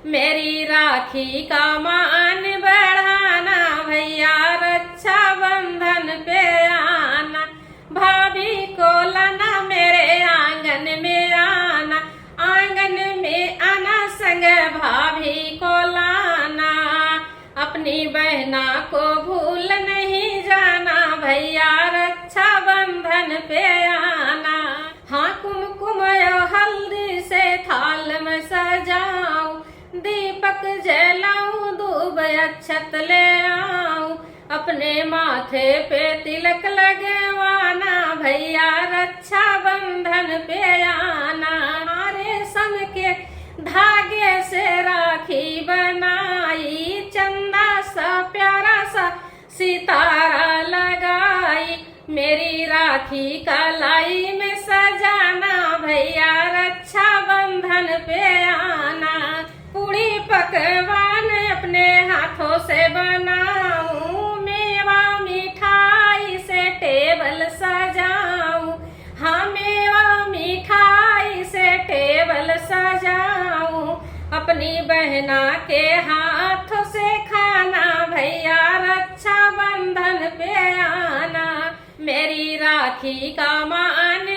मेरी राखी का मान बढ़ाना भैया, रक्षा बंधन पे आना। भाभी को लाना मेरे आंगन में आना, आंगन में आना संग भाभी को लाना। अपनी बहना को भूल नहीं जाना भैया, रक्षा बंधन पे आना। हाँ कुमकुम हल्दी से थाल में सजाऊं, दीपक जलाऊं, दूब अक्षत ले आऊं। अपने माथे पे तिलक लगवाना भैया, रक्षा बंधन पे आना। रेशम के धागे से राखी बनाई, चंदा सा प्यारा सा सितारा लगाई। मेरी राखी कलाई में सजाना भैया, रक्षा बंधन पे आना। पूरी पकवान अपने हाथों से बनाऊं, मेवा मिठाई से टेबल सजाऊं। हाँ मेवा मिठाई से टेबल सजाऊं। अपनी बहना के हाथों से खाना भैया, रक्षा बंधन पे आना। मेरी राखी का मान